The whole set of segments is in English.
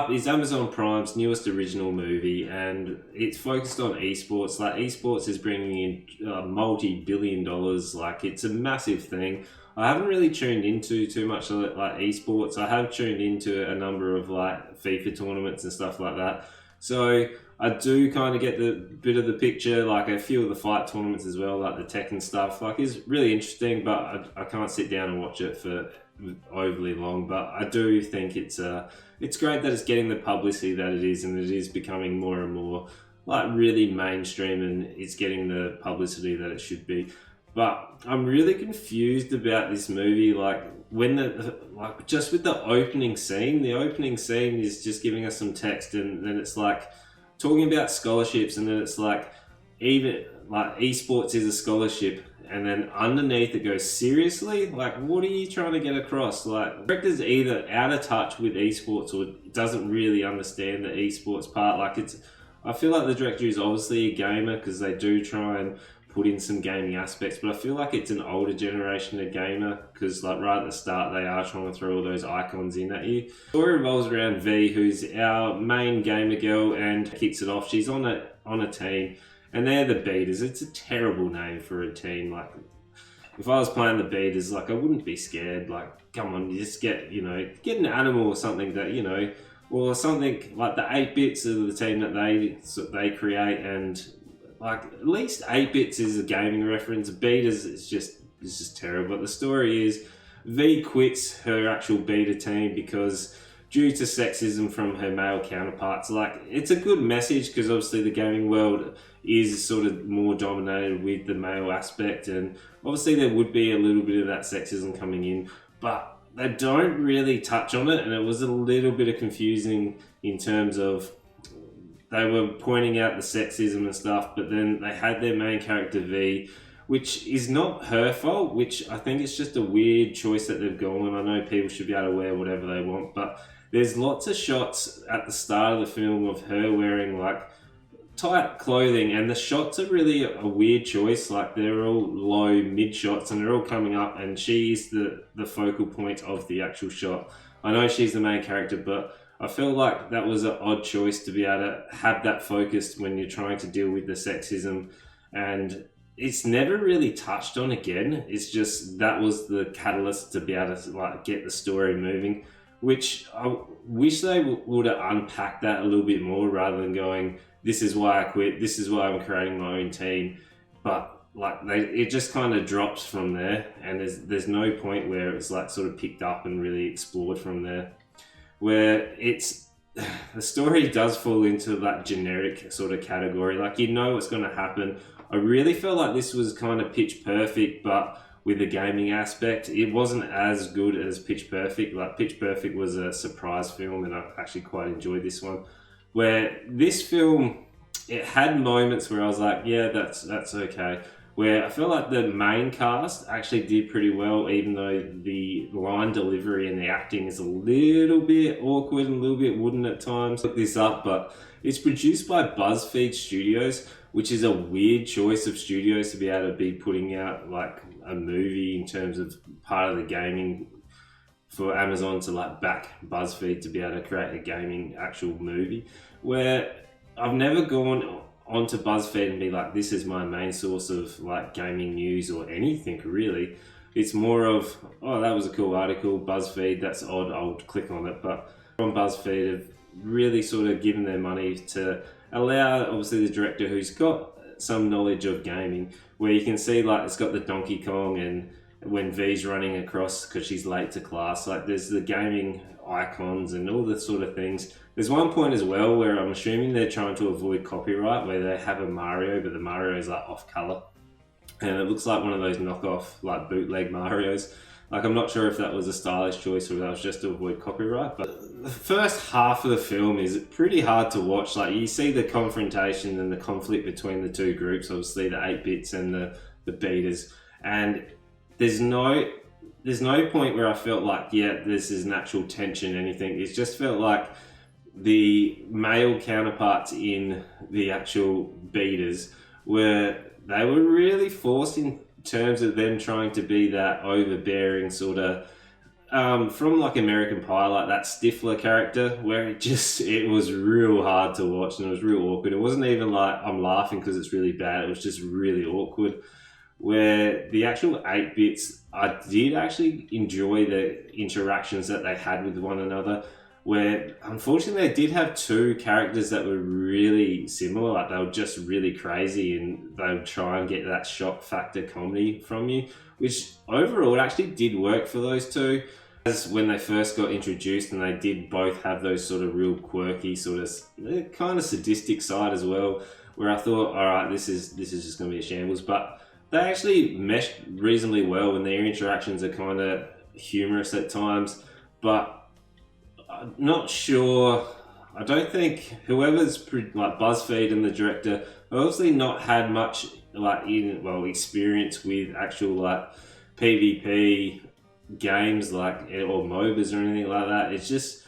Up is Amazon Prime's newest original movie, and it's focused on esports. Like, esports is bringing in multi-billion dollars. Like, it's a massive thing. I haven't really tuned into too much of like esports. I have tuned into a number of like FIFA tournaments and stuff like that. So I do kind of get the bit of the picture, like a few of the fight tournaments as well, like the Tekken stuff. Like, is really interesting, but I can't sit down and watch it for overly long. But I do think it's great that it's getting the publicity that it is, and it is becoming more and more like really mainstream, and it's getting the publicity that it should be. But I'm really confused about this movie. Like, just with the opening scene is just giving us some text, and then it's like talking about scholarships, and then it's like even like esports is a scholarship, and then underneath it goes, seriously? Like, what are you trying to get across? Like, the director's either out of touch with esports or doesn't really understand the esports part. Like, I feel like the director is obviously a gamer, because they do try and put in some gaming aspects, but I feel like it's an older generation of gamer, because like right at the start they are trying to throw all those icons in at you. The story revolves around V, who's our main gamer girl, and kicks it off. She's on a team, and they're the Beaters. It's a terrible name for a team. Like, if I was playing the Beaters, like, I wouldn't be scared. Like, come on, you just get an animal or something that, or something like the 8-bits of the team that they create, and like, at least 8-bits is a gaming reference. Beaters is just terrible. But the story is, V quits her actual beta team because due to sexism from her male counterparts. Like, it's a good message, because obviously the gaming world is sort of more dominated with the male aspect, and obviously there would be a little bit of that sexism coming in, but they don't really touch on it, and it was a little bit of confusing in terms of they were pointing out the sexism and stuff, but then they had their main character V, which is not her fault, which I think it's just a weird choice that they've gone. I know people should be able to wear whatever they want, but there's lots of shots at the start of the film of her wearing like tight clothing, and the shots are really a weird choice. Like, they're all low mid shots, and they're all coming up, and she's the focal point of the actual shot. I know she's the main character, but I feel like that was an odd choice to be able to have that focused when you're trying to deal with the sexism, and it's never really touched on again. It's just that was the catalyst to be able to like get the story moving, which I wish they would have unpacked that a little bit more, rather than going, this is why I quit, this is why I'm creating my own team. But like, it just kind of drops from there, and there's no point where it's like sort of picked up and really explored from there, where the story does fall into that generic sort of category. Like, what's going to happen. I really felt like this was kind of Pitch Perfect, but with a gaming aspect. It wasn't as good as Pitch Perfect. Like, Pitch Perfect was a surprise film, and I actually quite enjoyed this one. Where this film, it had moments where I was like, yeah, that's okay. Where I feel like the main cast actually did pretty well, even though the line delivery and the acting is a little bit awkward and a little bit wooden at times. Look this up, but it's produced by BuzzFeed Studios, which is a weird choice of studios to be able to be putting out like a movie in terms of part of the gaming, for Amazon to like back BuzzFeed to be able to create a gaming actual movie. Where I've never gone onto BuzzFeed and be like, this is my main source of like gaming news or anything really. It's more of, oh, that was a cool article, BuzzFeed, that's odd, I'll click on it. But from BuzzFeed have really sort of given their money to allow obviously the director who's got some knowledge of gaming, where you can see like it's got the Donkey Kong, and when V's running across because she's late to class, like there's the gaming icons and all the sort of things. There's one point as well where I'm assuming they're trying to avoid copyright, where they have a Mario, but the Mario is like off color, and it looks like one of those knockoff like bootleg Marios. Like, I'm not sure if that was a stylish choice or that was just to avoid copyright, but the first half of the film is pretty hard to watch. Like, you see the confrontation and the conflict between the two groups, obviously the 8-bits and the beaters, and there's no point where I felt like, yeah, this is an actual tension, anything. It just felt like the male counterparts in the actual beaters they were really forced in terms of them trying to be that overbearing sort of from like American Pie, like that Stifler character, where it was real hard to watch and it was real awkward. It wasn't even like I'm laughing because it's really bad. It was just really awkward. Where the actual 8-bits, I did actually enjoy the interactions that they had with one another. Where unfortunately they did have two characters that were really similar, like they were just really crazy and they would try and get that shock factor comedy from you, which overall it actually did work for those two. As when they first got introduced, and they did both have those sort of real quirky, sort of kind of sadistic side as well, where I thought, all right, this is just going to be a shambles, but they actually meshed reasonably well, and their interactions are kind of humorous at times, but I'm not sure. I don't think whoever's like BuzzFeed and the director obviously not had much experience with actual like PvP games like or MOBAs or anything like that. It's just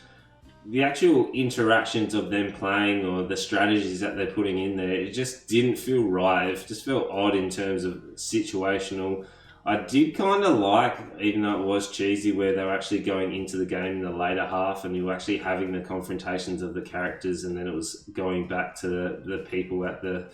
the actual interactions of them playing or the strategies that they're putting in there, it just didn't feel right. It just felt odd in terms of situational. I did kind of like, even though it was cheesy, where they were actually going into the game in the later half and you were actually having the confrontations of the characters, and then it was going back to the people at the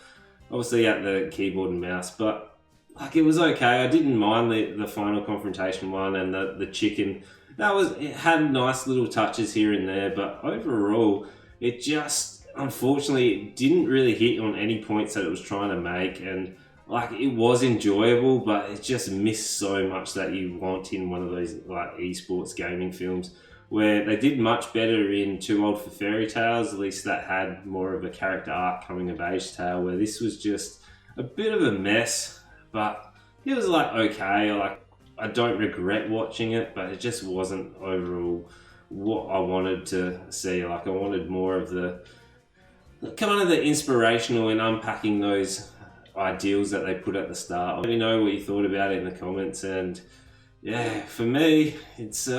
keyboard and mouse. But like, it was okay. I didn't mind the final confrontation one and the chicken. It had nice little touches here and there, but overall, it just, unfortunately, it didn't really hit on any points that it was trying to make, and like, it was enjoyable, but it just missed so much that you want in one of those like esports gaming films, where they did much better in Too Old for Fairy Tales. At least that had more of a character arc, coming of age tale, where this was just a bit of a mess, but it was like okay. Like, I don't regret watching it, but it just wasn't overall what I wanted to see. Like, I wanted more of the kind of the inspirational and unpacking those ideals that they put at the start. Let me know what you thought about it in the comments. And yeah, for me, it's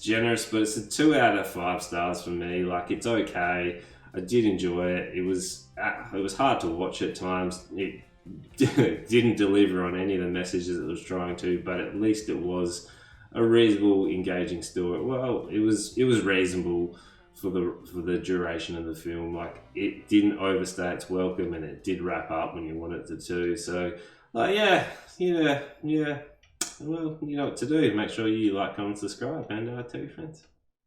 generous, but it's a 2 out of 5 stars for me. Like, it's okay. I did enjoy it. It was hard to watch at times. It didn't deliver on any of the messages it was trying to, but at least it was a reasonable, engaging story. Well, it was reasonable for the duration of the film. Like, it didn't overstay its welcome, and it did wrap up when you wanted it to. So, like, yeah. Well, you know what to do. Make sure you like, comment, subscribe, and tell your friends.